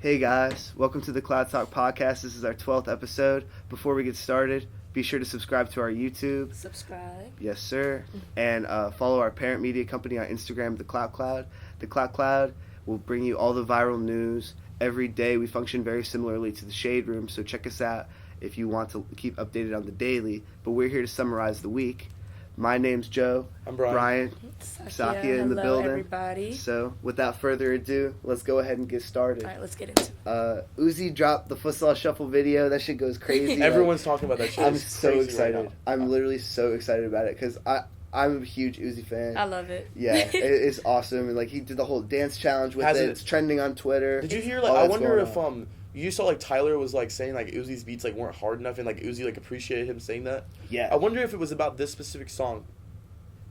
Hey guys, welcome to the Cloud Talk podcast. This is our 12th episode. Before we get started, be sure to subscribe to our YouTube. Subscribe. Yes, sir. And follow our parent media company on Instagram, the Clout Cloud. The Clout Cloud will bring you all the viral news every day. We function very similarly to the Shade Room, so check us out if you want to keep updated on the daily. But we're here to summarize the week. My name's Joe. I'm Brian. Sakia in the building. Everybody. So, without further ado, let's go ahead and get started. All right, let's get into it. Uzi dropped the Futsal Shuffle video. That shit goes crazy. Everyone's talking about that shit. I'm so excited. Right, I'm literally so excited about it because I'm a huge Uzi fan. I love it. Yeah, it's awesome. And like he did the whole dance challenge with it. It's trending on Twitter. Did you hear? Like, I wonder if you saw like Tyler was like saying like Uzi's beats like weren't hard enough, and like Uzi like appreciated him saying that. Yeah. I wonder if it was about this specific song.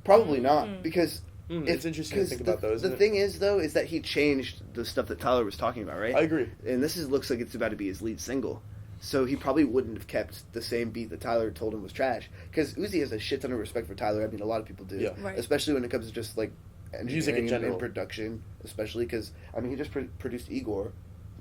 Probably not, because it's interesting to think about though. The thing is though is that he changed the stuff that Tyler was talking about, right? I agree. And looks like it's about to be his lead single. So he probably wouldn't have kept the same beat that Tyler told him was trash. Because Uzi has a shit ton of respect for Tyler. I mean, a lot of people do. Yeah. Right. Especially when it comes to just, like, music in general. And production. Especially because, I mean, he just produced Igor.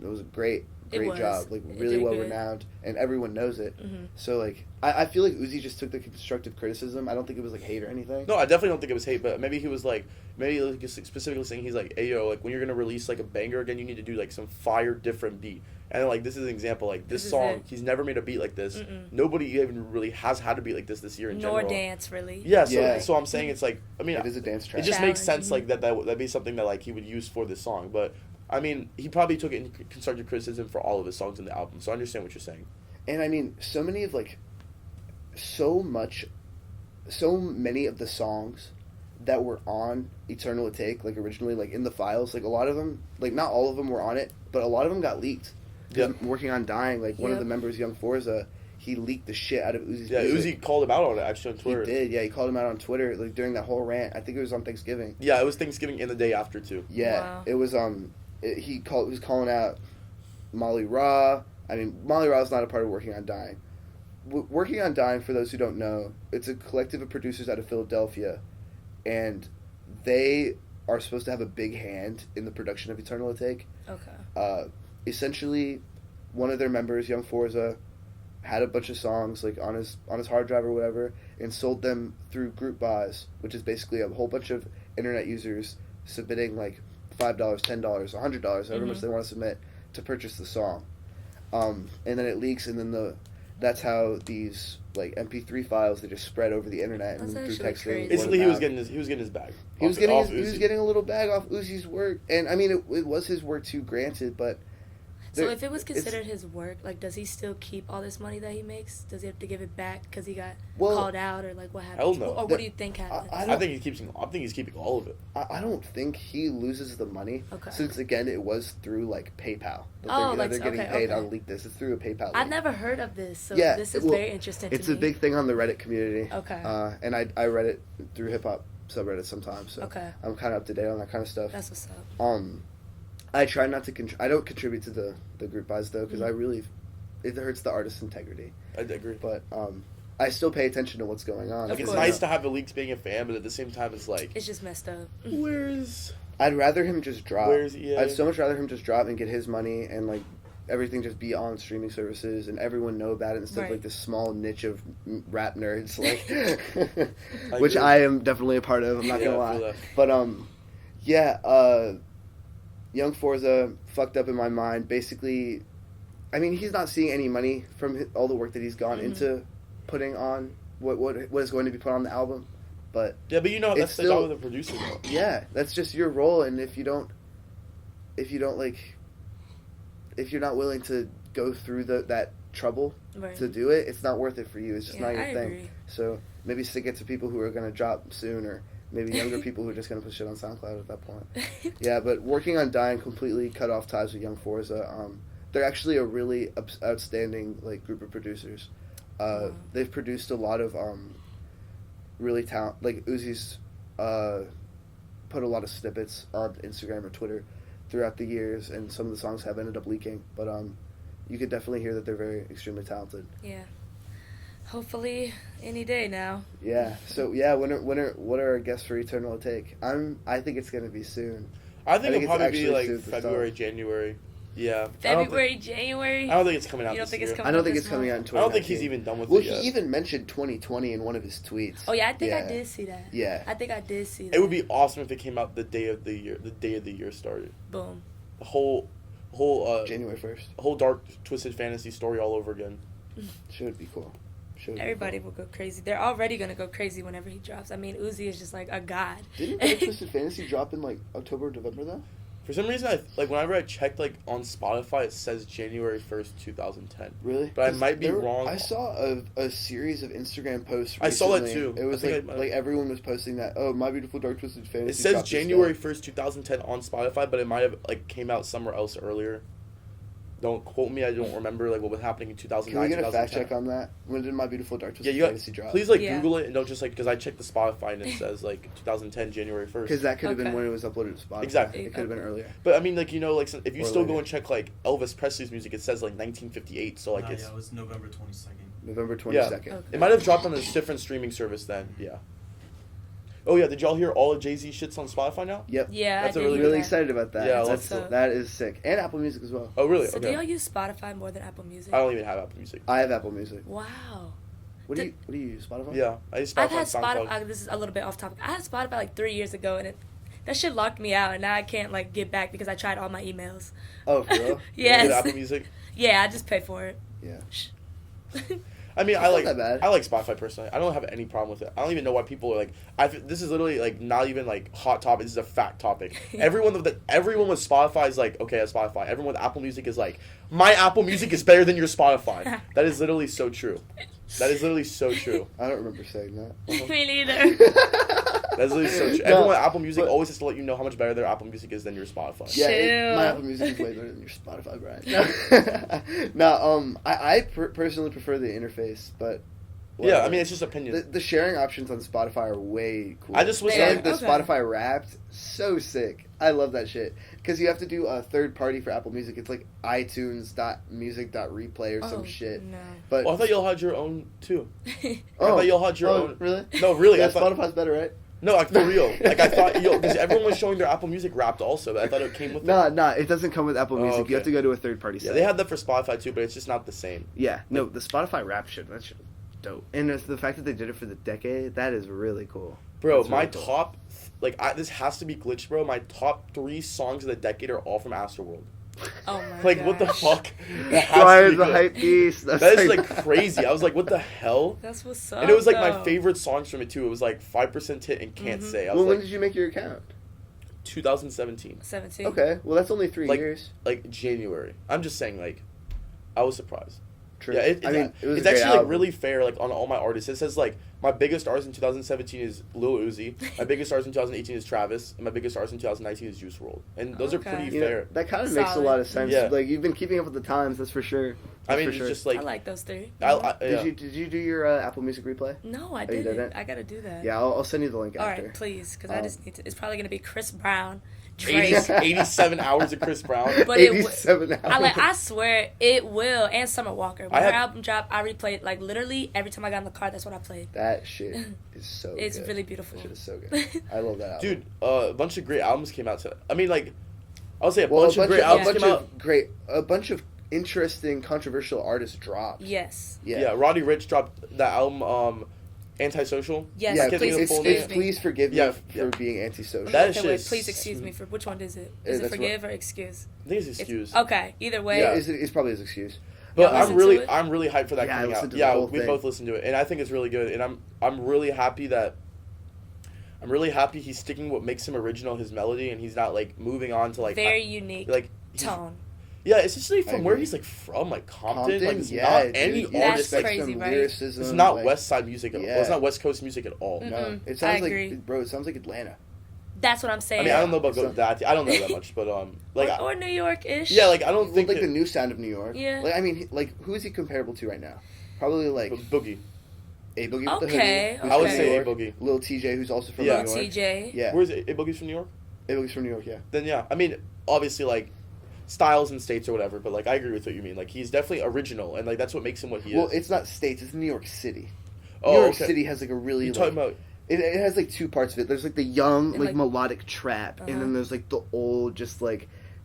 It was a great was. job. Like, really well renowned. And everyone knows it. Mm-hmm. So, like, I feel like Uzi just took the constructive criticism. I don't think it was, like, hate or anything. No, I definitely don't think it was hate, but maybe he was like, just specifically saying he's like, hey, yo, like, when you're going to release, like, a banger again, you need to do, like, some fire different beat. And then, like, this is an example. Like, this song, he's never made a beat like this. Nobody even really has had a beat like this year in general. Nor dance, really. Yeah, so I'm saying it's like, I mean, it is a dance track. It just makes sense, like, that'd be something that, like, he would use for this song. But, I mean, he probably took it in constructive criticism for all of his songs in the album. So I understand what you're saying. And, I mean, so many of the songs that were on Eternal Take, like, originally, like, in the files, like, a lot of them, like, not all of them were on it, but a lot of them got leaked. Yep. Working on Dying, like, one of the members, Young Forza, he leaked the shit out of Uzi's music. Uzi called him out on it, actually, on Twitter. He did, yeah, he called him out on Twitter, like, during that whole rant. I think it was on Thanksgiving. Yeah, it was Thanksgiving and the day after, too. Yeah, wow. It was, he was calling out Molly Raw. I mean, Molly Raw is not a part of Working on Dying. Working on Dying, for those who don't know, it's a collective of producers out of Philadelphia, and they are supposed to have a big hand in the production of Eternal Take. Okay. Essentially, one of their members, Young Forza, had a bunch of songs like on his hard drive or whatever, and sold them through group buys, which is basically a whole bunch of internet users submitting like $5, $10, $100, however much they want to submit to purchase the song. And then it leaks, and then that's how these like MP3 files they just spread over the internet and through texting. Basically, he was getting his bag. He was getting a little bag off Uzi's work, and I mean it was his work too, granted, but. So if it was considered his work, like, does he still keep all this money that he makes? Does he have to give it back because he got called out, or like what happened? Hell no. Or what do you think happened? I think he's keeping all of it. I don't think he loses the money. Okay. Since again, it was through like PayPal. They're getting paid on leak this. It's through a PayPal. I've never heard of this, so this is very interesting. It's a big thing on the Reddit community. Okay. And I read it through hip hop subreddit sometimes. So I'm kind of up to date on that kind of stuff. That's what's up. I try not to. I don't contribute to the group buys though, because it hurts the artist's integrity. I agree. But I still pay attention to what's going on. Like, it's nice to have the leaks being a fan, but at the same time, it's like it's just messed up. I'd rather him just drop. Yeah. I'd so much rather him just drop and get his money and like everything just be on streaming services and everyone know about it instead of like this small niche of rap nerds, like which I am definitely a part of. I'm not gonna lie, but Young Forza fucked up in my mind. Basically, I mean, he's not seeing any money from all the work that he's gone into putting on what is going to be put on the album. But but you know that's the job of the producer, though. Yeah, that's just your role, and if you're not willing to go through that trouble to do it, it's not worth it for you. It's just not your thing. Agree. So maybe stick it to people who are going to drop soon, or maybe younger people who are just going to put shit on SoundCloud at that point. Yeah, but Working on Dying completely cut off ties with Young Forza. They're actually a really outstanding like group of producers. They've produced a lot of really like Uzi's put a lot of snippets on Instagram or Twitter throughout the years, and some of the songs have ended up leaking. But you could definitely hear that they're very extremely talented. Yeah. Hopefully, any day now. Yeah. So yeah, what are our guests for Eternal Take? I think it's gonna be soon. I think it'll probably be like February, January. Yeah. February, January. I don't think it's coming out. You don't this think year. it's coming? I don't think it's coming out in 2019. I don't think he's even done with Well, it yet. he even mentioned 2020 in one of his tweets. Oh yeah, I think I did see that. Yeah. I think I did see that. It would be awesome if it came out the day of the year. The day of the year started. Boom. The whole January 1st. whole dark twisted fantasy story all over again. Should be cool. Everybody will go crazy. They're already gonna go crazy whenever he drops. I mean, Uzi is just like a god. Didn't Dark Twisted Fantasy drop in like October or November though? For some reason, whenever I checked on Spotify, it says January 1st, 2010. Really? But I might be wrong. I saw a series of Instagram posts recently. I saw that too. It was like everyone was posting that. Oh, My Beautiful Dark Twisted Fantasy. It says January 1st, 2010 on Spotify, but it might have came out somewhere else earlier. Don't quote me. I don't remember what was happening in 2009. Can we get a fact check on that? When did My Beautiful Dark Twisted Fantasy drop? Please Google it and don't just because I checked the Spotify and it says 2010 January 1st. Because that could have been when it was uploaded to Spotify. Exactly. It could have been earlier. But I mean, if you still go and check Elvis Presley's music, it says 1958. So it was November 22nd. November 22nd. Yeah. Okay. It might have dropped on a different streaming service then. Yeah. Oh yeah, did y'all hear all of Jay-Z shits on Spotify now? Yep. Yeah, that's really excited about that. Yeah, that is sick, and Apple Music as well. Oh really? So do y'all use Spotify more than Apple Music? I don't even have Apple Music. I have Apple Music. Wow. What do you use? Spotify? Yeah, I use Spotify. I've had Spotify. This is a little bit off topic. I had Spotify 3 years ago, and that shit locked me out, and now I can't get back because I tried all my emails. Oh, for real? Yes. Apple Music? Yeah, I just pay for it. Yeah. I mean, I like Spotify personally. I don't have any problem with it. I don't even know why people are this is literally not even hot topic. This is a fact topic. Everyone with Spotify is okay, I have Spotify. Everyone with Apple Music is my Apple Music is better than your Spotify. That is literally so true. That is literally so true. I don't remember saying that. Me neither. That's literally so true. Everyone with Apple Music always has to let you know how much better their Apple Music is than your Spotify. Yeah, my Apple Music is way better than your Spotify, Brian. No, I personally prefer the interface, but whatever. Yeah, I mean it's just opinion. The sharing options on Spotify are way cool. I just was Spotify Wrapped, so sick. I love that shit because you have to do a third party for Apple Music. It's iTunes.music.replay or some shit. No. But I thought y'all had your own too. I thought y'all had your own. Really? No, really. Yeah, Spotify's better, right? No, for real. I thought because everyone was showing their Apple Music Wrapped also. But I thought it came with. No, it doesn't come with Apple Music. Okay. You have to go to a third party site. Yeah, they had that for Spotify too, but it's just not the same. Yeah, no, the Spotify Wrapped shit. That shit was dope, and the fact that they did it for the decade, that is really cool. Bro, my top, this has to be glitched, bro. My top 3 songs of the decade are all from Astroworld. Oh my god. What the fuck? Brian's a hype beast. That is crazy. I was what the hell? That's what's up. And it was my favorite songs from it too. It was 5% Hit and Can't Say. I was when did you make your account? 2017. 17. Okay, well that's only 3 years. January. I'm just saying I was surprised. True. Yeah, it's actually really fair. On all my artists, it says my biggest artist in 2017 is Lil Uzi. My biggest artist in 2018 is Travis, and my biggest artist in 2019 is Juice WRLD. And those are pretty fair. That kind of makes a lot of sense. Yeah. You've been keeping up with the times, that's for sure. It's just I like those 3. Did you do your Apple Music replay? No, I didn't. I gotta do that. Yeah, I'll send you the link after. All right, please, because I just need to. It's probably gonna be Chris Brown. Drake. 87 hours of Chris Brown. But 87 hours. I swear it will. And Summer Walker. When her album dropped, I replayed literally every time I got in the car. That's what I played. That shit is so. It's good. really beautiful. That shit is so good. I love that album. Dude, a bunch of great albums came out. I would say a bunch of great albums came out. A bunch of interesting, controversial artists dropped. Yes. Yeah. Roddy Ricch dropped that album. Antisocial? Yes, yeah, please forgive me for being antisocial. That is just... Please excuse me for... Which one is it? Is it forgive or excuse? I think it's excuse. Okay, either way. Yeah, it's probably his excuse. But I'm really hyped for that coming out. Yeah, we thing. both listened to it, and I think it's really good. And I'm really happy he's sticking what makes him original, his melody, and he's not moving on to very unique tone. Yeah, especially from where he's from, Compton. Not any artist. That's crazy, right? It's not West Side music at all. It's not West Coast music at all. No, it sounds it sounds like Atlanta. That's what I'm saying. I mean, I don't know about that. I don't know that much, but or New York-ish. Yeah, I don't think the new sound of New York. Yeah. Who is he comparable to right now? Probably Boogie. A Boogie with the hoodie. I would say A Boogie. Lil TJ, who's also from New York. TJ. Yeah. Where's A Boogie's from New York? A Boogie's from New York. Yeah. Then yeah, I mean, obviously styles and states or whatever, but I agree with what you mean. He's definitely original, and that's what makes him what he is. Well, it's not states; it's New York City. New York City has a really. You're talking about. It has 2 parts of it. There's the young melodic trap, and then there's the old just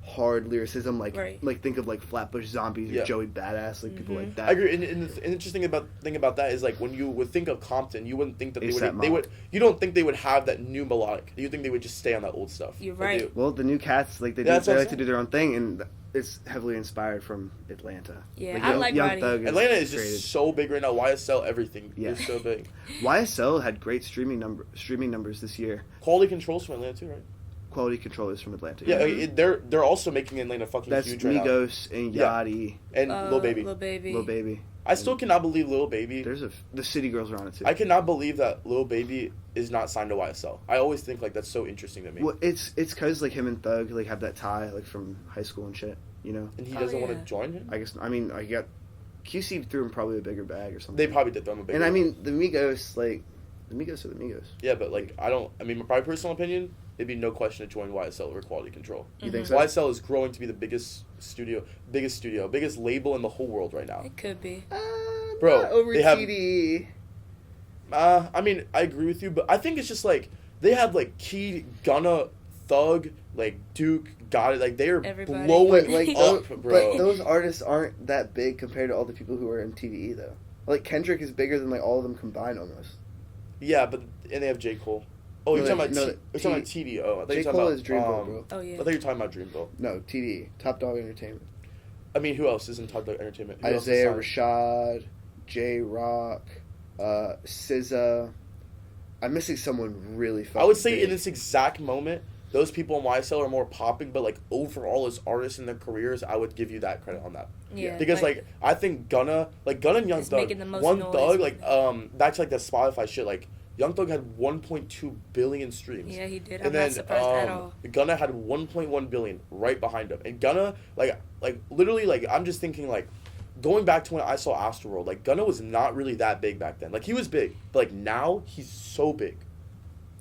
hard lyricism, like Right. like think of like Flatbush Zombies or Joey Badass, like people like that. I agree. And the interesting thing about that is, like, when you would think of Compton, you wouldn't think that they would you don't think they would have that new melodic. You think they would just stay on that old stuff. You're right. Well, the new cats, like they like to do their own thing, and it's heavily inspired from Atlanta. Yeah, I like Young Roddy. Thug Atlanta is just so big right now. YSL, everything is so big. YSL had great streaming numbers this year. Quality Control's from Atlanta too, right? Quality Control is from Atlanta. Yeah, they're also making Atlanta fucking huge right now. That's Migos and Yachty and Lil Baby. Lil Baby. I still cannot believe Lil Baby. The City Girls are on it too. I cannot believe that Lil Baby is not signed to YSL. I always think like that's so interesting to me. Well, it's because like him and Thug like have that tie like from high school and shit, you know. And he doesn't want to join him. I guess I got QC threw him probably a bigger bag or something. They probably did throw him a bigger. And I mean the Migos are the Migos. Yeah, but like I mean, my personal opinion, it'd be no question to join YSL over Quality Control. You think so? YSL is growing to be the biggest label in the whole world right now. It could be. Bro, not over TDE. I mean, I agree with you, but I think it's just like they have like Key, Gunna, Thug, like Duke, got it. Like they are blowing up, bro. But those artists aren't that big compared to all the people who are in TDE though. Like Kendrick is bigger than like all of them combined almost. Yeah, and they have J. Cole. Oh, you're talking about TDE. Oh, I thought J. Cole is Dreamville, bro. Oh yeah. I thought you were talking about Dreamville. No, TDE, Top Dog Entertainment. I mean, who else is in Top Dog Entertainment? Isaiah Rashad, J. Rock, SZA. I'm missing someone really fucking I would say big. in this exact moment, those people in YSL are more popping, but like overall as artists in their careers, I would give you that credit on that. Yeah. Because like I think Gunna and Young Thug, Thug, like back to like the Spotify shit, like Young Thug had 1.2 billion streams. Yeah, he did. I'm not surprised at all. Gunna had 1.1 billion right behind him, and Gunna like literally like I'm just thinking like going back to when I saw Astroworld, like Gunna was not really that big back then. Like he was big, but like now he's so big.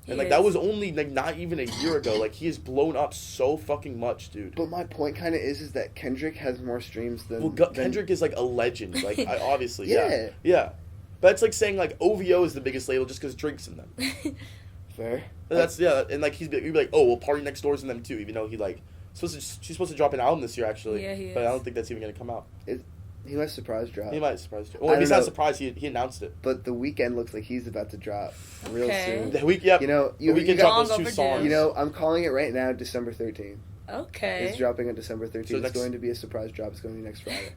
And, like, that was only, like, not even a year ago. Like, he has blown up so fucking much, dude. But my point kind of is that Kendrick has more streams than... Well, Kendrick is, like, a legend. Like, obviously, yeah. Yeah. But it's like saying, like, OVO is the biggest label just because Drake's in them. Fair. That's, yeah. And, like, he'd be like, oh, well, Party Next Door's in them, too. Even though she's supposed to drop an album this year, actually. Yeah, he is. But I don't think that's even going to come out. He might surprise drop. He might surprise drop. Well, if he's not surprised, he announced it. But The Weeknd looks like he's about to drop real soon. The Weeknd, You know, The Weeknd dropped those 2 songs. You know, I'm calling it right now, December 13th. Okay. It's dropping on December 13th. So it's going to be a surprise drop. It's going to be next Friday.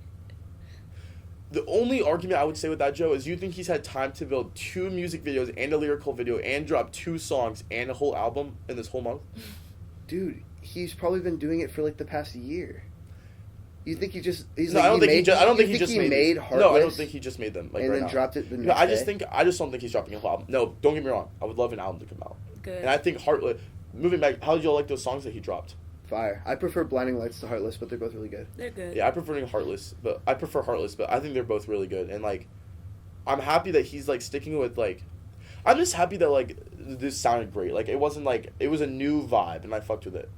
The only argument I would say with that, Joe, is you think he's had time to build 2 music videos and a lyrical video and drop 2 songs and a whole album in this whole month? Dude, he's probably been doing it for like the past year. You think he just? I don't think he just made Heartless. No, I don't think he just made them. Like, and right then now. dropped it the next day. I just don't think he's dropping a whole album. No, don't get me wrong. I would love an album to come out. Good. And I think Heartless. Moving back, how did y'all like those songs that he dropped? Fire. I prefer Blinding Lights to Heartless, but they're both really good. They're good. Yeah, I prefer Heartless, but I think they're both really good. And like, I'm happy that he's like sticking with like. I'm just happy that like this sounded great. Like it wasn't like it was a new vibe, and I fucked with it.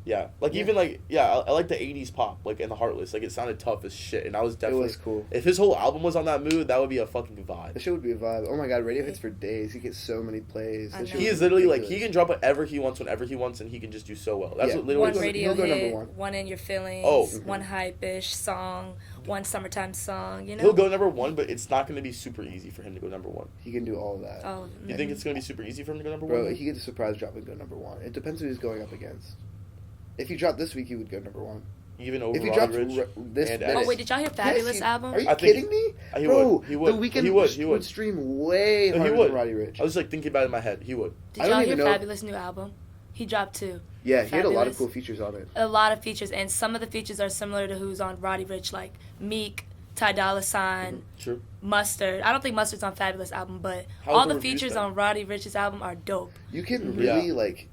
Yeah, like even like I like the '80s pop, like in the Heartless. Like it sounded tough as shit, and I was definitely. It was cool. If his whole album was on that mood, that would be a fucking vibe. The shit would be a vibe. Oh my god, radio hits for days. He gets so many plays. He is literally like he can drop whatever he wants whenever he wants, and he can just do so well. That's what literally. One radio he'll go hit, number 1. One In Your Feelings, one hype-ish song, one summertime song. You know. He'll go number 1, but it's not going to be super easy for him to go number 1. He can do all of that. Oh, you think it's going to be super easy for him to go number 1? Bro, he gets a surprise drop and go number 1. It depends who he's going up against. If he dropped this week, he would go number 1. Even over if he Roddy dropped Rich. Oh wait, did y'all hear Fabulous album? Are you kidding me? He Bro, would. He would. The Weeknd would stream way harder than Roddy Rich. I was like thinking about it in my head. He would. Did y'all hear Fabulous new album? He dropped 2. Yeah, he had a lot of cool features on it. A lot of features, and some of the features are similar to who's on Roddy Rich, like Meek, Ty Dolla $ign, True. Mustard. I don't think Mustard's on Fabulous album, but all the features on Roddy Rich's album are dope. You can really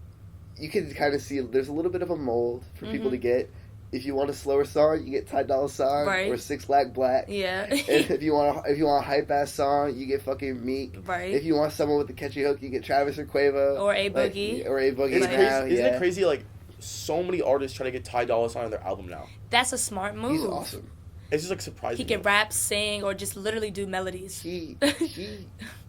you can kind of see there's a little bit of a mold for people to get. If you want a slower song, you get Ty Dolla $ign or 6 Lack Black. Yeah. And if you want a hype ass song, you get fucking Meek. Right. If you want someone with a catchy hook, you get Travis or Quavo or A Boogie. Isn't it crazy? Like so many artists try to get Ty Dolla $ign on their album now. That's a smart move. He's awesome. It's just like surprising. He can rap, sing, or just literally do melodies.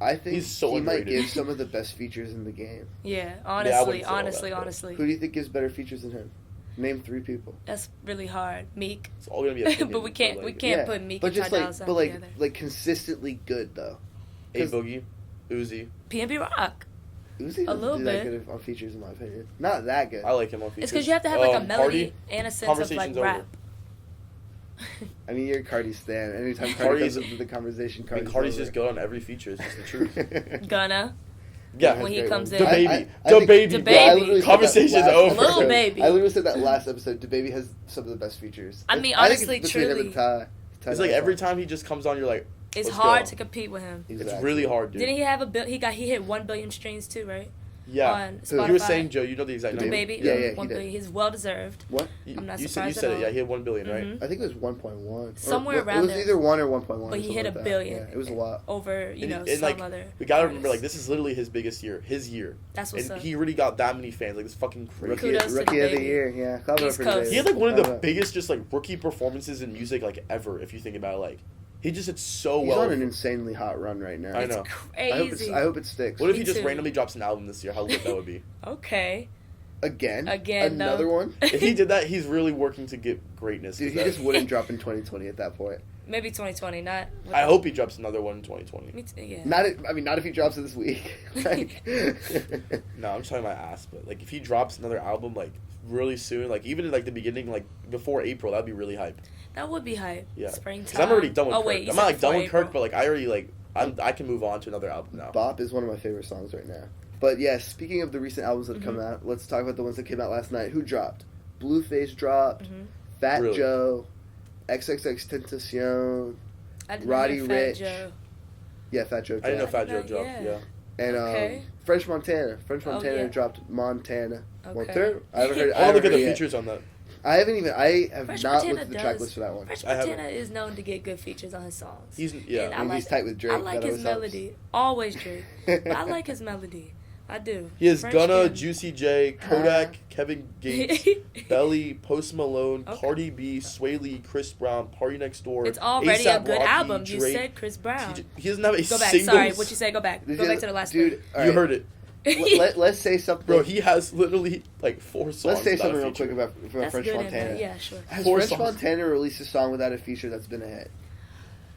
I think he's so he underrated. might give some of the best features in the game. Yeah, honestly. Who do you think gives better features than him? Name 3 people. That's really hard. Meek. It's all gonna be opinions, but we can't put Meek and Ty Dolla Sign together. Like consistently good though. A Boogie, Uzi. PNB Rock. Uzi a little bit that good on features in my opinion. Not that good. I like him on features. It's because you have to have like a melody Cardi, and a sense of like rap. I mean, you're Cardi stan. Anytime Cardi comes into the conversation, Cardi's just good on every feature. It's just the truth. Gonna. Yeah. When he comes in. DaBaby. Conversation's over. Lil Baby. I literally said that last episode. DaBaby has some of the best features. I mean, honestly, truly. It's like every time he just comes on, you're like, it's hard to compete with him. Exactly. It's really hard, dude. Didn't he have he hit 1 billion streams too, right? Yeah. On Spotify. You were saying, Joe, you know the exact number. DaBaby. Yeah, 1 billion. He's well deserved. What? I'm not you surprised said at all. it. Yeah, he hit 1 billion, right? I think it was 1.1. Somewhere around there. It was either 1 or 1.1. But he hit a billion. Yeah, it was a lot. Over, some like, other. We gotta artists. remember, like, this is literally his biggest year. His year. That's what's up. And he already got that many fans. Like, it's fucking crazy. Rookie of the year, yeah. East He had, like, one of the biggest, just, like, rookie performances in music, like, ever, if you think about it. Like, he just did so well. He's on an insanely hot run right now. I know. It's crazy. I hope it sticks. What if he just randomly drops an album this year? How lit that would be. Okay. Again, another one. If he did that, he's really working to get greatness. Dude, he just wouldn't drop in 2020 at that point. Maybe 2020, not. I hope he drops another one in 2020. Me too, yeah. Not if he drops it this week. Like, no, I'm just talking about ass. But like, if he drops another album like really soon, like even in like the beginning, like before April, that'd be really hype. That would be hype. Yeah. Springtime. Because I'm already done with Kirk. Wait, I'm not like done with April. Kirk, but like I already like I can move on to another album now. Bop is one of my favorite songs right now. But yeah, speaking of the recent albums that have come out, let's talk about the ones that came out last night. Who dropped? Blueface dropped. Fat Joe, XXXtentacion, Roddy Ricch. Yeah, Fat Joe dropped. I didn't know Fat Joe dropped. Yeah. And French Montana. French Montana dropped Montana. Okay. I haven't heard. I'll look at the features on that. I have French not Montana looked at the track list for that one. French Montana is known to get good features on his songs. He's he's tight with Drake. I like his melody. Always Drake. But I like his melody. I do. He has Gunna, Juicy J, Kodak, Kevin Gates, Belly, Post Malone, Cardi B, Sway Lee, Chris Brown, Party Next Door. It's already A$AP a good Rocky, album. Drake. You said Chris Brown. He doesn't have a Go back. single... Sorry, what you say? Go back. Go back to the last dude, one. You heard it. Let's say something. Bro, he has literally like 4 songs. Let's say something real quick about That's French Montana. Yeah, sure. Has French Montana released a song without a feature that's been a hit?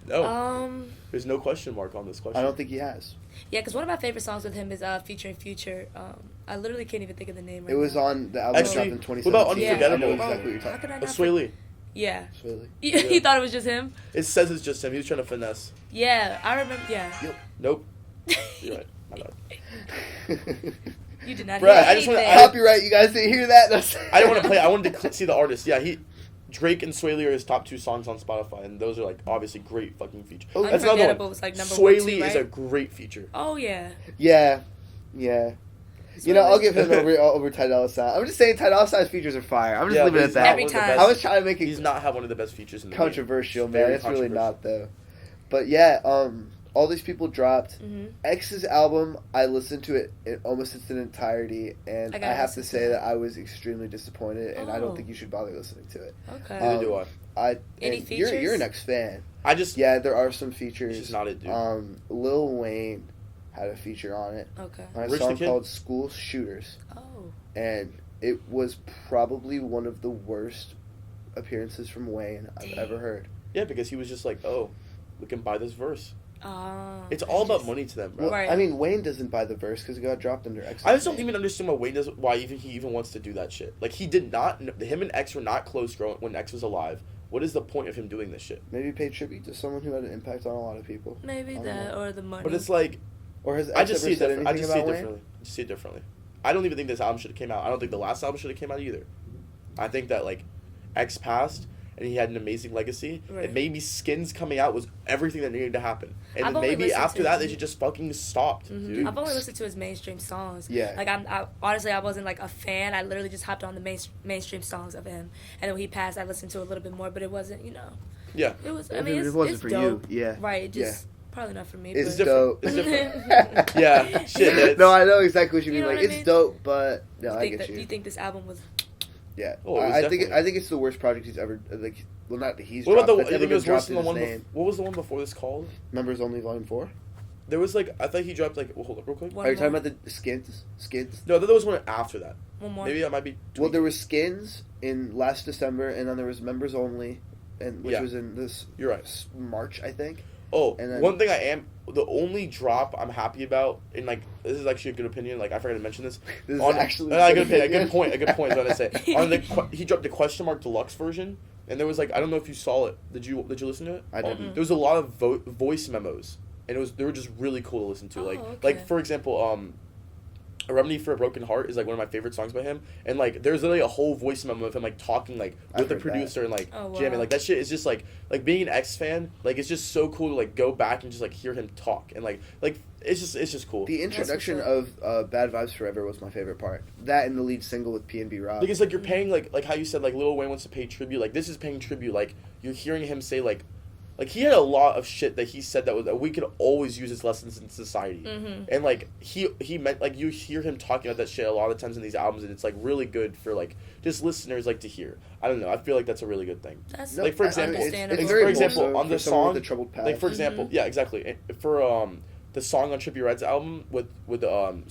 No. There's no question mark on this question. I don't think he has. Yeah, because one of my favorite songs with him is featuring Future. I literally can't even think of the name right now. It was on the album dropped in 2017. What about Unforgettable? I know exactly what you're talking about. Sway Lee. Yeah. Sway Lee. You thought it was just him? It says it's just him. He was trying to finesse. Yeah, I remember. Yeah. Nope. You're right. My bad. You did not hear anything. Copyright, you guys didn't hear that? I didn't want to play it. I wanted to see the artist. Yeah, Drake and Sway Lee are his top 2 songs on Spotify, and those are like obviously great fucking features. Oh, that's another one. Was like number Sway 1, Lee right? is a great feature. Oh yeah. Yeah. I'll give him over Ty Dolla Sign. I'm just saying Ty Dolla Sign's features are fire. I'm just leaving it at that. Every time. I was trying to make it. He's not have one of the best features in the controversial, man. It's really not though. But yeah, all these people dropped. X's album, I listened to it almost its entirety, and I have to say that I was extremely disappointed, and I don't think you should bother listening to it. Okay. Neither do I. Any features? You're an X fan. There are some features. It's just not it, dude. Lil Wayne had a feature on it. Okay. On a song called School Shooters. Oh. And it was probably one of the worst appearances from Wayne I've ever heard. Yeah, because he was just like, oh, we can buy this verse. It's all about money to them, bro. Well, I mean, Wayne doesn't buy the verse because it got dropped under X. I just don't even understand why he even wants to do that shit. Like, he did not. Him and X were not close when X was alive. What is the point of him doing this shit? Maybe pay tribute to someone who had an impact on a lot of people. Maybe that, or the money. But it's like, or has X I just see it differently. I just see it differently. I don't even think this album should have came out. I don't think the last album should have came out either. I think that like X passed and he had an amazing legacy. Right. And maybe Skins coming out was everything that needed to happen. And I've then maybe after that they should just fucking stopped. Dude. I've only listened to his mainstream songs. Yeah. Like honestly, I wasn't like a fan. I literally just hopped on the mainstream songs of him, and then when he passed, I listened to a little bit more. But it wasn't, Yeah. It was. It wasn't for dope. you. Yeah. Right. Just probably not for me. It's but. dope. It's different. Yeah. Shit. No, I know exactly what you mean. know Like, what I it's mean? dope, but no, I get you. Do you think this album was? Yeah. Oh, I think it's the worst project he's ever like. Well, not that he's. What about dropped, the? I think it was worse than the one. name. What was the one before this called? Members Only Volume 4. There was like I thought he dropped like hold up real quick. Are you talking about the skins? No, there was one after that. One more. Maybe that might be. Well, there was skins in last December, and then there was members only, and which was in this. You're right. March, I think. Oh, and then, one thing the only drop I'm happy about, and like this is actually a good opinion. Like I forgot to mention this. This is actually a good point. A good point is what I say. He dropped the question mark deluxe version, and there was like I don't know if you saw it. Did you listen to it? I didn't. There was a lot of voice memos, and they were just really cool to listen to. Like for example, A Remedy for a Broken Heart is like one of my favorite songs by him, and like there's literally a whole voice memo of him like talking like with the producer and like jamming. Like that shit is just like being an X fan, like it's just so cool to like go back and just like hear him talk and like it's just cool. The introduction of Bad Vibes Forever was my favorite part. That and the lead single with P&B Rob. Like it's like you're paying like how you said like Lil Wayne wants to pay tribute. Like this is paying tribute. Like you're hearing him say like he had a lot of shit that he said that we could always use as lessons in society. And like he meant like you hear him talking about that shit a lot of times in these albums, and it's like really good for like just listeners like to hear. I don't know. I feel like that's a really good thing. That's like for example, on the song, with the troubled past. like for example, yeah, exactly. For the song on Trippie Redd's album with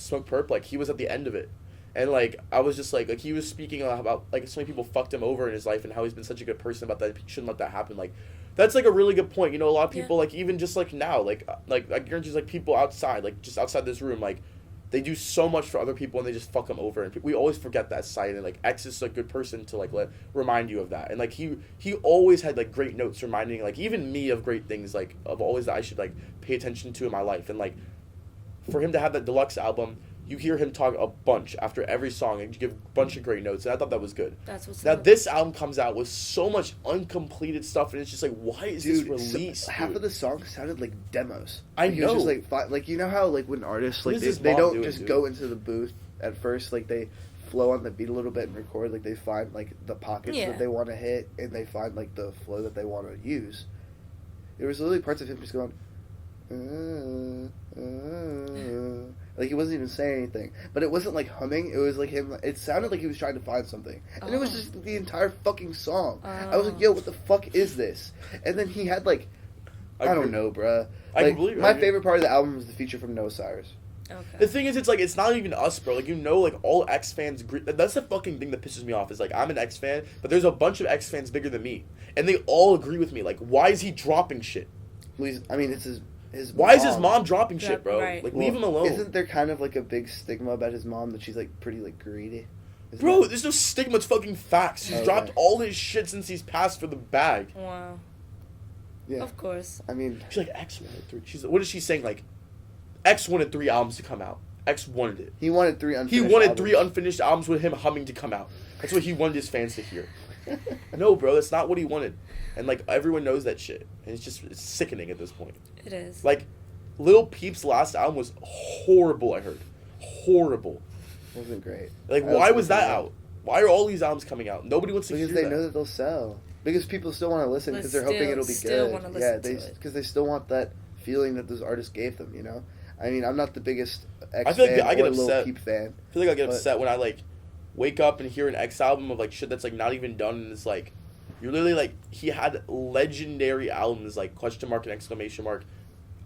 Smoke Perp, like he was at the end of it. And, like, I was just, like he was speaking about, like, so many people fucked him over in his life and how he's been such a good person about that. He shouldn't let that happen. Like, that's, like, a really good point. You know, a lot of people, like, even just, like, now, like I guarantee, like, people outside, like, just outside this room, like, they do so much for other people and they just fuck them over. And we always forget that side. And, like, X is a good person to, like, remind you of that. And, like, he always had, like, great notes reminding, like, even me of great things, like, of always that I should, like, pay attention to in my life. And, like, for him to have that deluxe album, you hear him talk a bunch after every song and give a bunch of great notes, and I thought that was good. That's what's now up. This album comes out with so much uncompleted stuff, and it's just like, why is this released? Half of the songs sounded like demos. I know. It was just like you know how like when artists like they don't just go into the booth at first, like they flow on the beat a little bit and record, like they find like the pockets that they want to hit and they find like the flow that they want to use. There was literally parts of him just going. Like he wasn't even saying anything, but it wasn't like humming. It was like him. It sounded like he was trying to find something, and it was just the entire fucking song. I was like, "Yo, what the fuck is this?" And then he had like, I don't know, bruh. Like, my favorite part of the album was the feature from Noah Cyrus. Okay. The thing is, it's like it's not even us, bro. Like you know, like all X fans agree. That's the fucking thing that pisses me off. Is like I'm an X fan, but there's a bunch of X fans bigger than me, and they all agree with me. Like, why is he dropping shit? I mean, it's his why is his mom dropping shit, bro? Right. Like, leave him alone. Isn't there kind of like a big stigma about his mom that she's like pretty like greedy? Bro, there's no stigma. It's fucking facts. He's dropped all his shit since he's passed for the bag. Wow. Yeah. Of course. I mean, she's like X wanted 3. What is she saying? Like, X wanted 3 albums to come out. X wanted it. He wanted 3 unfinished. He wanted 3 unfinished albums with him humming to come out. That's what he wanted his fans to hear. No, bro, that's not what he wanted. And like everyone knows that shit. And it's sickening at this point. It is. Like, Lil Peep's last album was horrible. I heard horrible. It wasn't great. Like, why was that out? Why are all these albums coming out? Nobody wants to hear that. Because they know that they'll sell. Because people still want to listen because they're hoping it'll be good. Because they still want that feeling that those artists gave them. You know. I mean, I'm not the biggest X fan or Lil Peep fan. I feel like I get upset when I like wake up and hear an X album of like shit that's like not even done, and it's like you're literally like he had legendary albums like question mark and exclamation mark.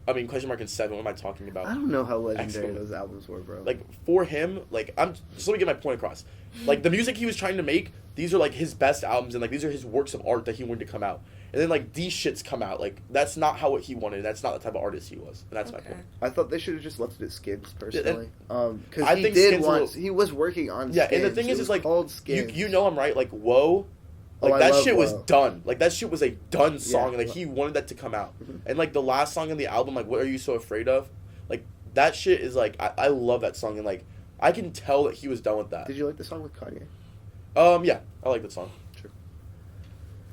I mean, question mark and 7. What am I talking about? I don't know how legendary those albums were, bro. Like, for him, like, just let me get my point across. Like, the music he was trying to make, these are, like, his best albums, and, like, these are his works of art that he wanted to come out. And then, like, these shits come out. Like, that's not how what he wanted. That's not the type of artist he was. And that's my point. I thought they should have just left it at Skins, personally. Because he was working on Skins. Yeah, and the thing is like, you know him, right? Like, Whoa. Like, that shit was done. Like, that shit was a done song, and, like, he wanted that to come out. Mm-hmm. And, like, the last song on the album, like, What Are You So Afraid Of? Like, that shit is, like, I love that song, and, like, I can tell that he was done with that. Did you like the song with Kanye? Yeah, I like that song. Sure.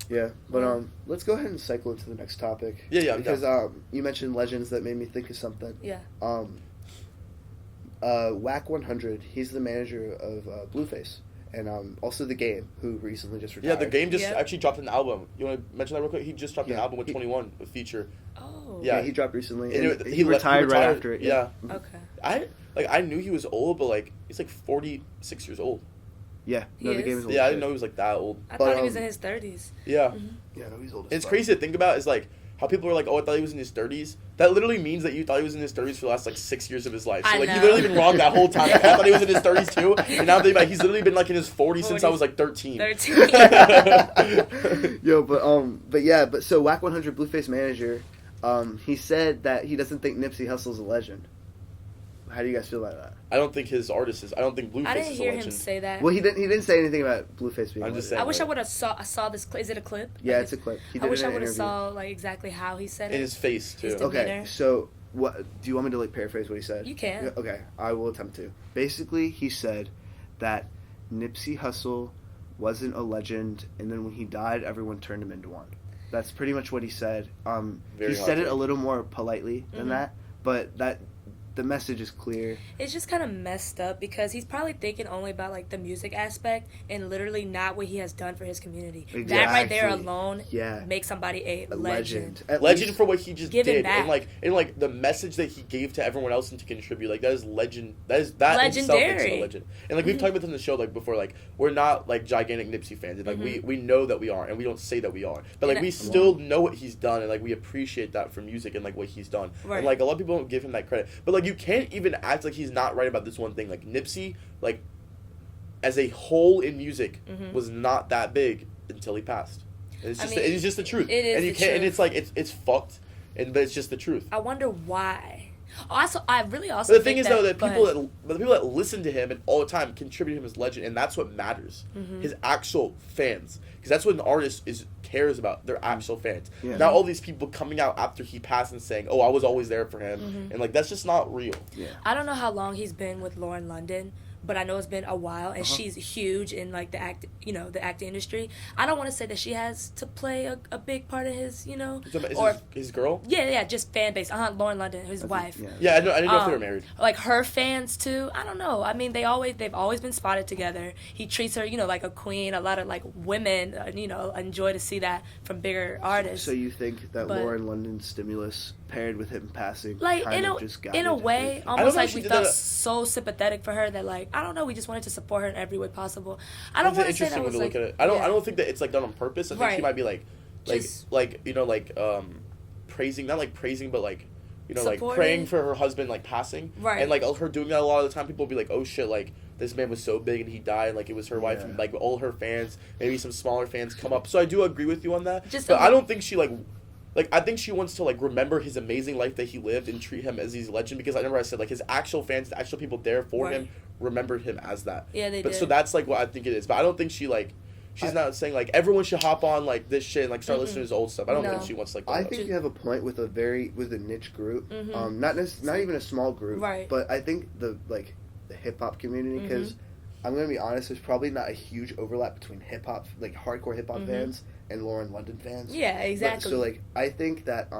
Yeah, but, let's go ahead and cycle into the next topic. Yeah. Because, you mentioned legends that made me think of something. Yeah. Wack 100, he's the manager of Blueface. And also The Game, who recently just retired. Yeah, The Game just actually dropped an album. You want to mention that real quick? He just dropped an album with 21, with Feature. Oh. Yeah, he dropped recently. And he retired right after it. Yeah. Okay. I knew he was old, but, like, he's, like, 46 years old. Yeah. No, The Game is old. Yeah, I didn't know he was, like, that old. I thought he was in his 30s. Yeah. Mm-hmm. Yeah, no, he's old as It's crazy to think about is, like, how people were like, oh, I thought he was in his 30s. That literally means that you thought he was in his 30s for the last, like, 6 years of his life. So, I like, know. he literally been wrong that whole time. Like, I thought he was in his 30s, too. And now I'm thinking, like, he's literally been, like, in his 40s since I was, like, 13. 13. Yo, but so Wack 100 Blueface manager, he said that he doesn't think Nipsey Hussle's a legend. How do you guys feel about that? I don't think his artist is. I don't think Blueface is a legend. I didn't hear him say that. Well, he didn't say anything about Blueface being. I'm just saying. I wish I would have saw this. Is it a clip? Yeah, it's a clip. He did I wish I would have saw like exactly how he said it. In his face too. His demeanor. Okay, so what do you want me to like paraphrase what he said? You can. Yeah, okay, I will attempt to. Basically, he said that Nipsey Hussle wasn't a legend, and then when he died, everyone turned him into one. That's pretty much what he said. He said it a little more politely than that, but the message is clear. It's just kind of messed up because he's probably thinking only about like the music aspect and literally not what he has done for his community. Exactly. That right there alone Yeah. makes somebody a legend. Legend for what he just did, back. and like the message that he gave to everyone else and to contribute. Like that is legend. That itself makes him a legend. And like we've talked about this on the show like before. Like we're not like gigantic Nipsey fans. And, like we know that we are, and we don't say that we are. But like we still know what he's done, and like we appreciate that for music and like what he's done. Right. And like a lot of people don't give him that credit. But like you can't even act like he's not right about this one thing. Like Nipsey, like as a whole in music, was not that big until he passed. And it's just the truth. It is and you the can't. truth. And it's like it's fucked. But it's just the truth. I wonder why. Also, I really also. But the thing is, though, that the people that listen to him and all the time contribute him as legend, and that's what matters. His actual fans, because that's what an artist cares about. Their actual fans, not all these people coming out after he passed and saying, "Oh, I was always there for him," and like that's just not real. Yeah. I don't know how long he's been with Lauren London, but I know it's been a while, and she's huge in like the acting industry. I don't want to say that she has to play a big part of his, His girl. Yeah, just fan base. Lauren London, his wife. Yeah, I didn't know if they were married. Like her fans too. I don't know. I mean, they've always been spotted together. He treats her, like a queen. A lot of like women, enjoy to see that from bigger artists. So you think that Lauren London's stimulus paired with him passing, like in a way, almost like we felt so sympathetic for her that like I don't know, we just wanted to support her in every way possible. I don't want to say that was like. I don't think that it's like done on purpose. I think she might be praising, not like praising, but like like praying for her husband like passing. Right. And like her doing that a lot of the time, people will be like, oh shit, like this man was so big and he died, and like it was her wife, and like all her fans, maybe some smaller fans come up. So I do agree with you on that. But I don't think she like I think she wants to like remember his amazing life that he lived and treat him as his legend, because I remember I said like his actual fans, the actual people there for him, remembered him as that. Yeah, they did. So that's like what I think it is. But I don't think she like. She's not saying like everyone should hop on like this shit and like start listening to his old stuff. I don't think she wants like. I think you have a point with a niche group, not even a small group, right? But I think the hip hop community, because I'm gonna be honest, there's probably not a huge overlap between hip hop, like hardcore hip hop fans and Lauren London fans. Yeah, exactly. So like I think that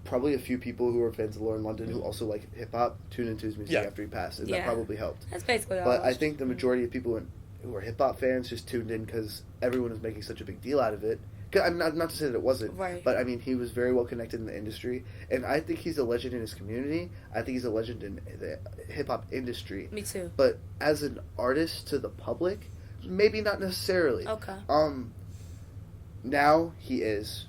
probably a few people who are fans of Lauren London who also like hip hop tuned into his music after he passed, and that probably helped. That's basically all. But I think the majority of people who are hip hop fans just tuned in because everyone was making such a big deal out of it. I'm not to say that it wasn't, but I mean he was very well connected in the industry, and I think he's a legend in his community. I think he's a legend in the hip hop industry. Me too. But as an artist to the public, maybe not necessarily. Okay. Now he's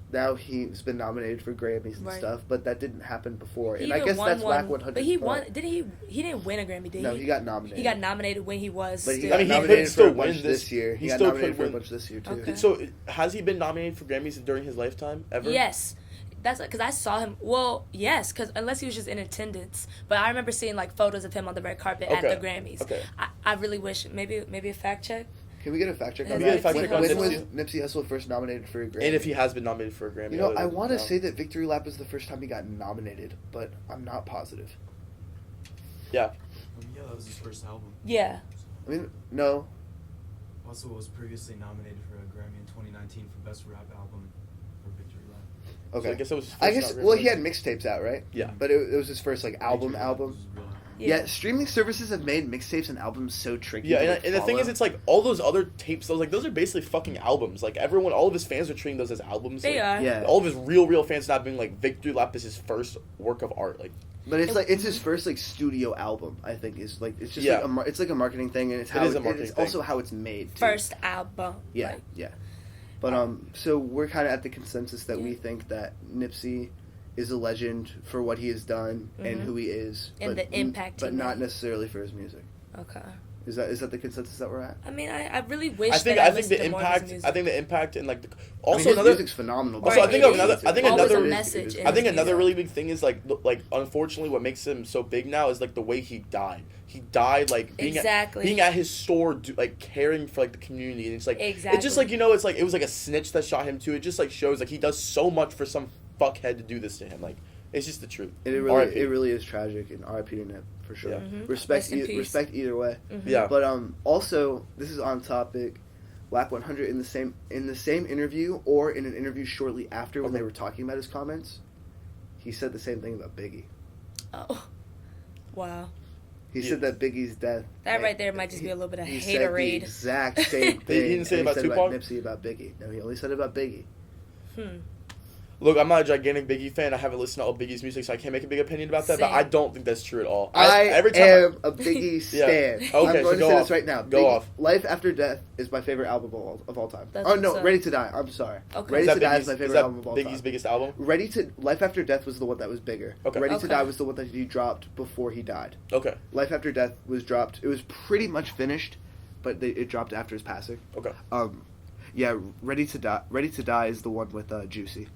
been nominated for Grammys and stuff, but that didn't happen before. And I guess that's Wack 100. But he won. Didn't he? He didn't win a Grammy, did he? No, he got nominated. He got nominated when he was. But he still. got nominated for a bunch this year. He got nominated for a bunch this year too. Okay. So has he been nominated for Grammys during his lifetime ever? Yes. That's because I saw him. Well, yes, because unless he was just in attendance. But I remember seeing like photos of him on the red carpet at the Grammys. Okay. I really wish maybe a fact check. Can we get a fact check on that? When was Nipsey Hussle first nominated for a Grammy? And if he has been nominated for a Grammy. I want to say that Victory Lap was the first time he got nominated, but I'm not positive. Yeah. Yeah, that was his first album. Yeah. I mean, no. Also was previously nominated for a Grammy in 2019 for Best Rap Album for Victory Lap. Okay. So I guess it was well, he had mixtapes out, right? Yeah. But it was his first album. Yeah, streaming services have made mixtapes and albums so tricky. Yeah, and the thing is, it's like all those other tapes. Those are basically fucking albums. Like all of his fans are treating those as albums. They are. Yeah. All of his real fans not being like Victory Lap is his first work of art. Like, but it's his first studio album. I think is it's just it's like a marketing thing, and it's also how it's made. Too. First album. Yeah, yeah. But so we're kind of at the consensus that we think that Nipsey is a legend for what he has done and who he is, and the impact, but not necessarily for his music. Okay. Is that the consensus that we're at? I mean, I really wish I think the impact and like also his music's phenomenal. Also, I think another really big thing is like unfortunately what makes him so big now is like the way he died. He died like being at his store, like caring for like the community, and it's like it's just like it's like it was like a snitch that shot him too. It just like shows like he does so much for some fuckhead to do this to him. Like it's just the truth. And it really is tragic, and R.I.P. to Nip for sure. Yeah. Respect either way. Yeah. But also this is on topic. Wack 100 in the same interview or in an interview shortly after when they were talking about his comments, he said the same thing about Biggie. Oh, wow. He said that Biggie's death. That right there might just be a little bit of haterade. He said the exact same thing. He didn't say about Tupac? Nipsey about Biggie. No, he only said about Biggie. Look, I'm not a gigantic Biggie fan. I haven't listened to all Biggie's music, so I can't make a big opinion about that. Same. But I don't think that's true at all. I am a Biggie stan. Okay, I'm going to say this right now. Go off. Life After Death is my favorite album of all time. That's Ready to Die. I'm sorry. Okay. Ready to Die is my favorite album of all time. Biggie's biggest album? Life After Death was the one that was bigger. Okay. Ready to Die was the one that he dropped before he died. Okay. Life After Death was dropped. It was pretty much finished, but it dropped after his passing. Okay. Yeah, Ready to Die is the one with Juicy.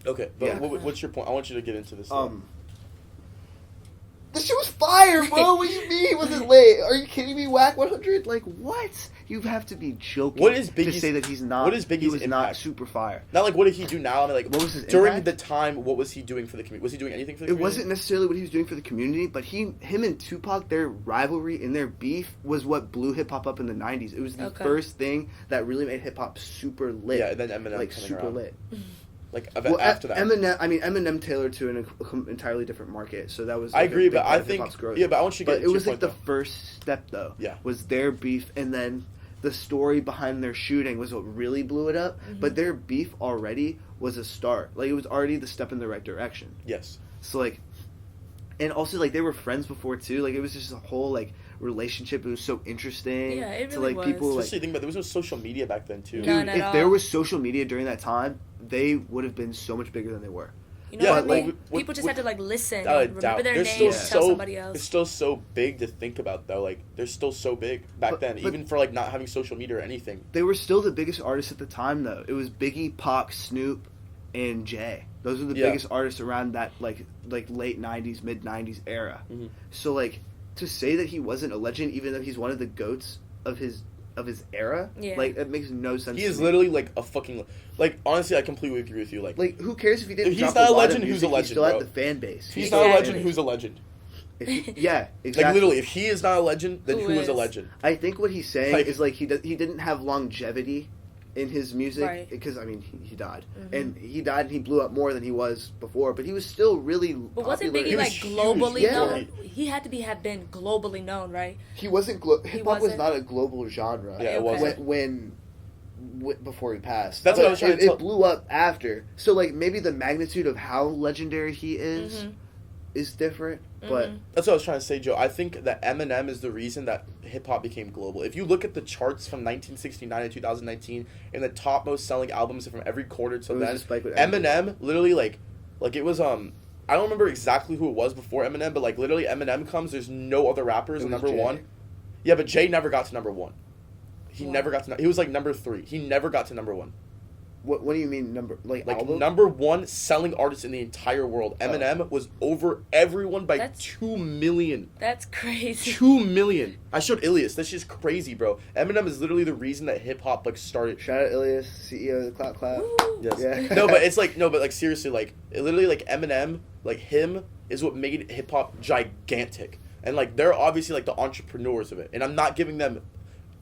Okay, but what's your point? I want you to get into this. The shit was fire, bro. What do you mean? Was it late? Are you kidding me? Wack 100? Like what? You have to be joking. What is Biggie's, to say that he's not? What is Biggie's he was impact? not super fire. Not like what did he do now? I mean, like what was his during impact? the time? What was he doing for the community? Was he doing anything for the community? It wasn't necessarily what he was doing for the community, but him and Tupac, their rivalry and their beef was what blew hip hop up in the '90s. It was the first thing that really made hip hop super lit. Yeah, and then Eminem like super around. lit. Like after that, Eminem tailored to an entirely different market, so that was. Like, I agree, but I think but I want you to get. But it was like the first step, though. Yeah, was their beef, and then the story behind their shooting was what really blew it up. But their beef already was a start. Like it was already the step in the right direction. Yes. So like, and also like they were friends before too. Like it was just a whole like relationship. It was so interesting. Yeah, it really to, like, was. People especially think about there was no social media back then too. Dude, if there was social media during that time, they would have been so much bigger than they were. You know what I mean? People just had to like listen, and remember their names, tell somebody else. It's still so big to think about though. Like they're still so big back then, even for like not having social media or anything. They were still the biggest artists at the time though. It was Biggie, Pac, Snoop, and Jay. Those were the biggest artists around that like late '90s, mid '90s era. So like to say that he wasn't a legend, even though he's one of the GOATs of his era, like that makes no sense. He is literally like a fucking like. Honestly, I completely agree with you. Like who cares if he didn't? If he's not a legend, who's a legend? He still had the fan base. If he's not a legend, who's a legend? Yeah, exactly. Like literally, if he is not a legend, then who is a legend? I think what he's saying is like he didn't have longevity in his music because I mean he died and he died and he blew up more than he was before, but he was still really. But wasn't Biggie like globally known? He had to have been globally known, right? He wasn't. Hip hop was not a global genre. Yeah, it wasn't. When before he passed. That's what I was trying to tell. It blew up after. So like maybe the magnitude of how legendary he is different, but that's what I was trying to say, Joe. I think that Eminem is the reason that hip hop became global. If you look at the charts from 1969 to 2019 and the top most selling albums from every quarter to then, Eminem literally like it was I don't remember exactly who it was before Eminem, but like literally Eminem comes, there's no other rappers in number one. Yeah, but Jay never got to number one. He never got to. He was like number 3. He never got to number 1. What do you mean number album? Number 1 selling artist in the entire world? Eminem was over everyone by 2 million. That's crazy. 2 million. I showed Ilias. That's just crazy, bro. Eminem is literally the reason that hip hop like started. Shout out Ilias, CEO of the Clout Cloud. Yes. Yeah. but seriously, like literally like Eminem, like him is what made hip hop gigantic. And like they're obviously like the entrepreneurs of it. And I'm not giving them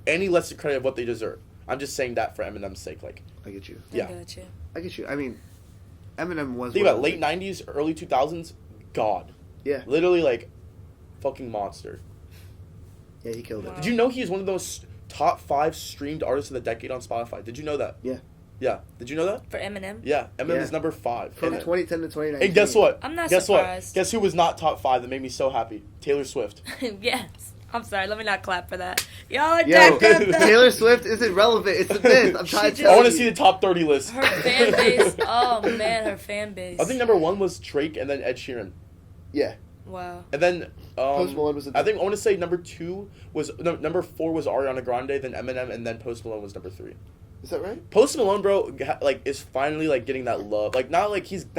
any less credit of what they deserve. I'm just saying that for Eminem's sake, like. I get you. Yeah. I get you. I mean, Eminem was. Think about late '90s, early 2000s. God. Yeah. Literally, like, fucking monster. Yeah, he killed it. Did you know he is one of those top 5 streamed artists of the decade on Spotify? Did you know that? Yeah. Yeah. Did you know that? For Eminem? Yeah. Eminem is number 5. From 2010 to 2019. And guess what? I'm not surprised. What? Guess who was not top 5 that made me so happy? Taylor Swift. Yes. I'm sorry. Let me not clap for that. Y'all are that good. Taylor Swift isn't relevant. It's a myth. I'm trying to tell I you. want to see the top 30 list. Her fan base. Oh man, her fan base. I think number 1 was Drake and then Ed Sheeran. Yeah. Wow. And then Post Malone was. I think I want to say number 2 was number 4 was Ariana Grande, then Eminem, and then Post Malone was number 3. Is that right? Post Malone, bro, like is finally like getting that love. Like not like he hasn't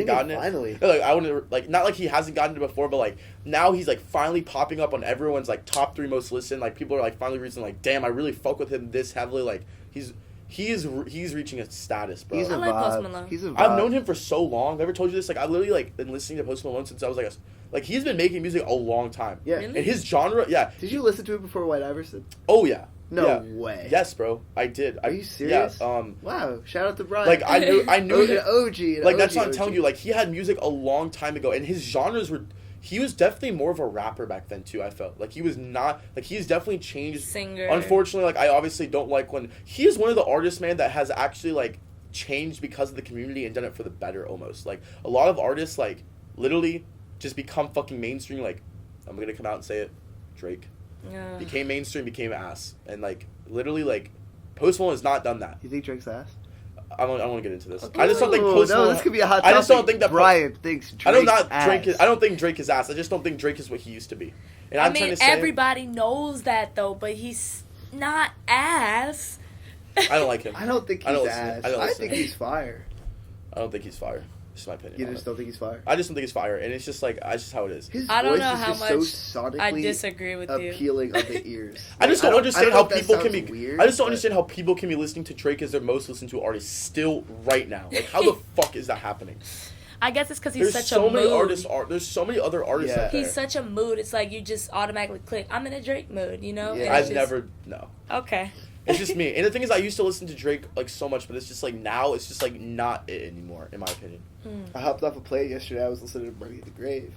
gotten it. Finally. Like I want to like not like he hasn't gotten it before, but like now he's like finally popping up on everyone's like top 3 most listened. Like people are like finally reaching like, damn, I really fuck with him this heavily. Like he's reaching a status, bro. He's a I like Post vibe. Malone. He's a vibe. I've known him for so long. Never told you this. Like I've literally like been listening to Post Malone since I was like he's been making music a long time. Yeah. Really? And his genre, yeah. Did you listen to it before White Iverson? Oh yeah. No Yeah. way. Yes, bro. I did. Are you serious? Yeah. Wow. Shout out to Brian. Like I knew an OG. like that's what I'm telling you. Like he had music a long time ago, and his genres were. He was definitely more of a rapper back then too. I felt like he was not like he's definitely changed. Singer. Unfortunately, like I obviously don't like when he is one of the artists, man, that has actually like changed because of the community and done it for the better. Almost like a lot of artists like literally just become fucking mainstream. Like I'm gonna come out and say it, Drake. Yeah. Became mainstream, became ass, and like literally like Post Malone has not done that. You think Drake's ass? I don't want to get into this. Okay. I just don't think Post Malone. No, this could be a hot topic. I just don't think that Brian thinks Drake's I don't not ass. Drake is. I don't think Drake is ass. I just don't think Drake is what he used to be. And I I'm mean, trying to say everybody knows that though, but he's not ass. I don't like him. I don't think he's I don't listen. ass. I don't I listen. think he's fire. I don't think he's fire. Just my opinion. You on just it. don't think he's fire? I just don't think he's fire, and it's just like that's just how it is. His I don't voice know is how just much so sonically I disagree with you. appealing on the ears. I just Like, don't understand know how if that people can sounds be. weird, I just don't but- understand how people can be listening to Drake as their most listened to artist still right now. Like how the fuck is that happening? I guess it's because he's There's such so a many mood. artists. There's so many other artists Yeah. out there. He's such a mood. It's like you just automatically click. I'm in a Drake mood, you know. Yeah. And I've it's just- never no. Okay. It's just me. And the thing is, I used to listen to Drake like so much, but it's just like now it's just like not it anymore, in my opinion. I hopped off a plane yesterday. I was listening to Money in the Grave.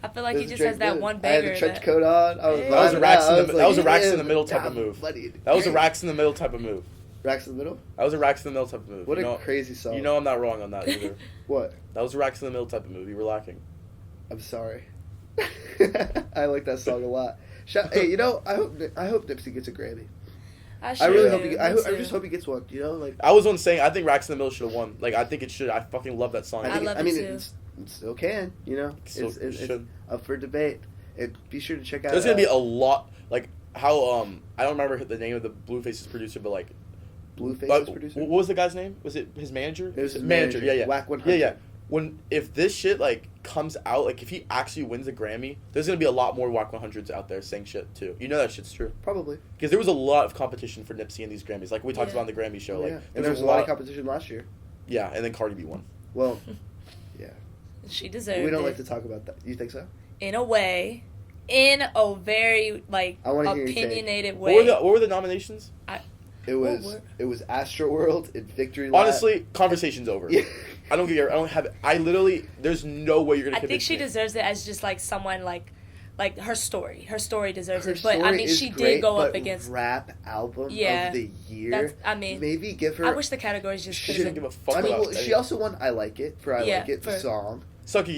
I feel like It he was just Drake has that good. one I had banger. the trench that- coat on. I was That That was a vibing racks out. I in was the like, that was a racks in yeah, the middle type of yeah, move. Money in the That was a Grave. racks in the middle type of move. Racks in the middle? That was a racks in the middle type of move. What you a know, crazy song. You know I'm not wrong on that either. What? That was a racks in the middle type of move. You were lacking. I'm sorry. I like that song a lot. Hey, you know, I hope Nipsey gets a Grammy. I really hope I just hope he gets one. You know, like I was one saying I think racks in the middle should have won. Like I think it should. I fucking love that song. I think love I mean it too. it still can. You know, Still it's should. up for debate. Be sure to check out. There's gonna be a lot like how I don't remember the name of the Blueface's producer, but like Blueface's producer. What was the guy's name? Was it his manager? It was his manager. manager. Yeah, yeah. Wack 100's. Yeah, yeah. If this shit like comes out, like if he actually wins a Grammy, there's gonna be a lot more Wack 100's out there saying shit too. You know that shit's true Probably. because there was a lot of competition for Nipsey in these Grammys, like we talked Yeah. about on the Grammy show. Oh, Like yeah. And there was a lot of competition last year. Yeah, and then Cardi B won. Well, yeah. She deserved We don't it. like to talk about that. You think so? In a way. In a very, like, I wanna hear your take. opinionated way. What were the nominations? It was What? it was Astroworld and Victory Lap. Honestly, conversation's over. Yeah. I don't care. I don't have. I literally. There's no way you're gonna. I think convince she me. deserves it as just, like, someone, like her story. Her story deserves Her it. But, I story mean, is she great, did go up but against... rap album Yeah. of the year. That's, I mean... Maybe give her. I wish the categories just She could didn't have give a fuck I mean, about. well, she also won I Like It for I Yeah, Like It, the for- song. Sucky,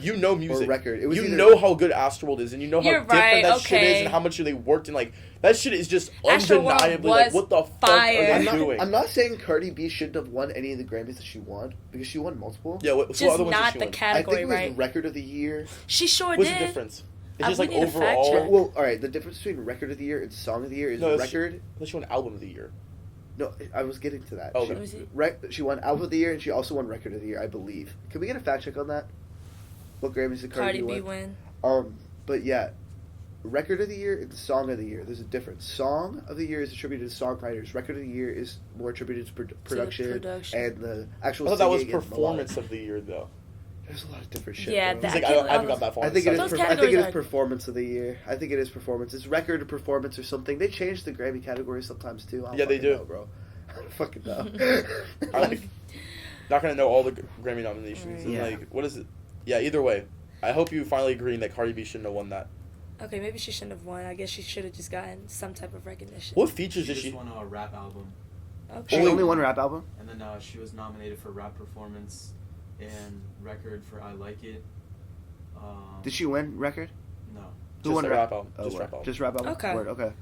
you know music. Or record. It was you either- know how good Astroworld is, and you know how You're different right, that shit is, okay. and how much they worked, and like that shit is just Astroworld undeniably like was what the fuck fire. are they doing? I'm not saying Cardi B shouldn't have won any of the Grammys that she won because she won multiple. Yeah, what Just other ones did not she the win? I category, think it was right? Record of the Year. She sure What's did. the difference? It's just we like need a fact overall. check. Well, all right. The difference between Record of the Year and Song of the Year is No, record. She won album of the year. No, I was getting to that. Oh, she, okay. Was it? she won Album of the Year and she also won Record of the Year, I believe. Can we get a fact check on that? What Grammys did Cardi Cardi B win? win. But yeah, Record of the Year and Song of the Year. There's a difference. Song of the Year is attributed to songwriters. Record of the Year is more attributed to production, production. and the actual. I thought that was singing and performance melodic. of the year though. There's a lot of different shit. Yeah, bro. It's that- like, I haven't got that far. I think it is. Those I think it categories is are- performance of the year. I think it is performance. It's record of performance or something. They change the Grammy categories sometimes too. I don't Yeah, they fucking do. know, bro. I don't fucking know. I'm like, not gonna know all the Grammy nominations. And Yeah. like, what is it? Yeah, either way, I hope you finally agreeing that Cardi B shouldn't have won that. Okay, maybe she shouldn't have won. I guess she should have just gotten some type of recognition. What features She did just she? won a rap album, She Okay. only won rap album. and then she was nominated for rap performance and record for I Like It. Did she win record? No. Who Just won a rap album. Oh, Just word. rap album. Just rap album. Okay. Word, okay.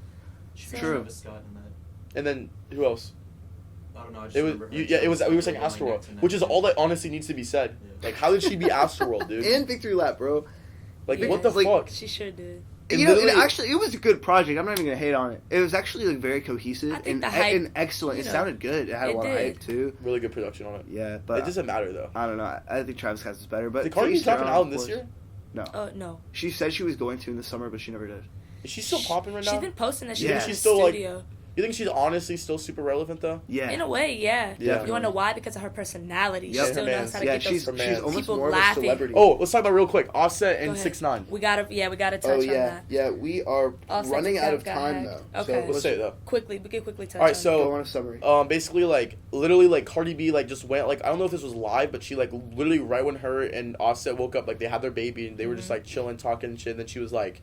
True. Travis Scott in that. And then who else? I don't know. I just It was remember it was we were saying Astroworld, which is all that honestly needs to be said. Yeah. Like, how did she be Astroworld, dude? And Victory Lap, bro. Like, Yeah. what the Like, fuck? She sure did. It You know, literally- it was a good project. I'm not even gonna hate on it. It was actually like very cohesive I think and, the hype, and excellent. It you know, sounded good. It had a it lot of did. hype too. Really good production on it. Yeah, but It doesn't matter though. I don't know. I think Travis Scott's is better. But Did Cardi B to each their drop an own, album of this course. year? No. Oh no. She said she was going to in the summer, but she never did. Is she still popping right now? She's been posting that she's Yeah. in the She's still, like- studio. You think she's honestly still super relevant though? Yeah. In a way, yeah. Yeah. You want to know why? Because of her personality. Yep. She still Her knows mans. how to Yeah, get she's those mans. almost people more laughing. of a celebrity. Oh, let's talk about real quick. Offset Go and ahead. 6ix9ine. We gotta touch Oh on yeah, that. yeah. We are Also, running out of got time hacked. though. Okay. Let's say it though. We can quickly touch All right, on so- Go on a summary. Basically, like, literally, like, Cardi B, like, just went, like, I don't know if this was live, but she, like, literally right when her and Offset woke up, like, they had their baby, and they were just, like, chilling, talking and shit, and then she was like,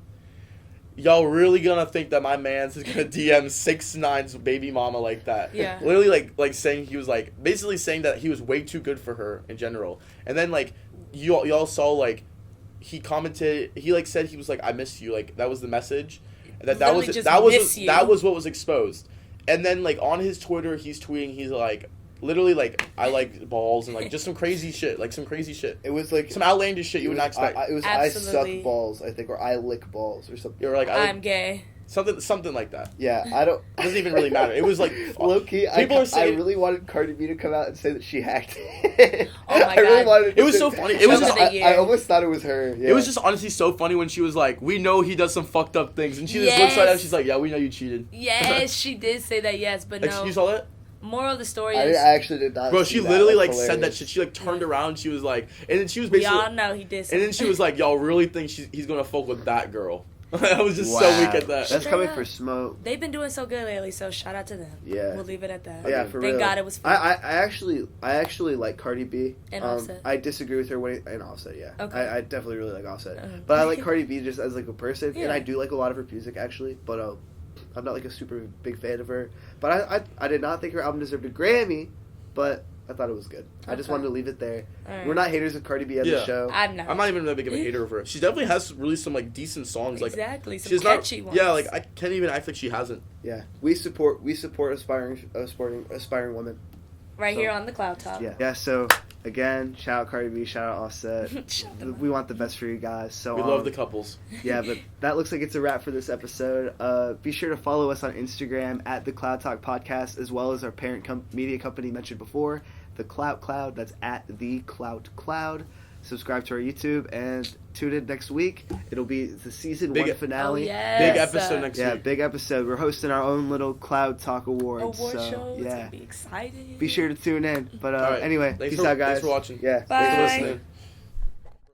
y'all really gonna think that my man's is gonna DM 6ix9ine's baby mama like that? Yeah. Literally, like, saying he was, like, basically saying that he was way too good for her in general. And then, like, y'all saw, like, he commented, he, like, said he was, like, I miss you, like, that was the message. And that Literally was just that was miss you. that was what was exposed. And then, like, on his Twitter, he's tweeting, he's like, literally, like, I like balls and, like, just some crazy shit. Like, some crazy shit. It was like Some outlandish shit you would not expect. It was Absolutely. I suck balls, I think, or I lick balls or something. You're like, I'm gay. something like that. Yeah, I don't. It doesn't even really matter. It was, like, Low key, people are I saying... really wanted Cardi B to come out and say that she hacked it. Oh my I really God. wanted It was to so say- funny. It was That just... was a year. I almost thought it was her. Yeah. It was just honestly so funny when she was like, we know he does some fucked up things. And she just looks right at him, she's like, yeah, we know you cheated. Yes, she did say that. Yes, but Like, no. you saw that? Moral of the story I is actually did not. Bro, see she that. literally, That's like, said that hilarious. shit. She, like, turned around. She was like... And then she was we basically... all know he did. And then she was like, y'all really think he's gonna fuck with that girl? I was just so Wow. weak at that. That's Straight coming up. for smoke. They've been doing so good lately, so shout out to them. Yeah. We'll leave it at that. Yeah, for Thank real. God it was fake. I actually like Cardi B. And Offset. I disagree with her and Offset. Yeah. Okay. I definitely really like Offset, Uh-huh. but I like Cardi B just as like a person, and Yeah. I do like a lot of her music actually. But I'm not like a super big fan of her. But I did not think her album deserved a Grammy, but I thought it was good. I just Okay. wanted to leave it there. All right. We're not haters of Cardi B as Yeah. a show. I'm not. I'm not even that big of a hater of her. She definitely has released some like decent songs. Like Exactly. Some she's catchy not. ones. Yeah, like I can't even act like she hasn't. Yeah, we support aspiring women. right so- here on the Cloud Top. Yeah. So again, shout out Cardi B, shout out Offset. Shut them We want the best for you guys. So We love the couples. yeah, but that looks like it's a wrap for this episode. Be sure to follow us on Instagram at the Cloud Talk Podcast, as well as our parent media company mentioned before, the Clout Cloud. That's at the Clout Cloud. Subscribe to our YouTube and tune in next week. It'll be the season Big- 1 finale. Oh, yes. Big episode next Yeah, week. big episode. We're hosting our own little Cloud Talk Awards. Award so, show. It's yeah. gonna be exciting. Be sure to tune in. But All right. anyway, Thanks peace for- out, guys. thanks for watching. Yeah, Bye. thanks for Thanks for listening. listening.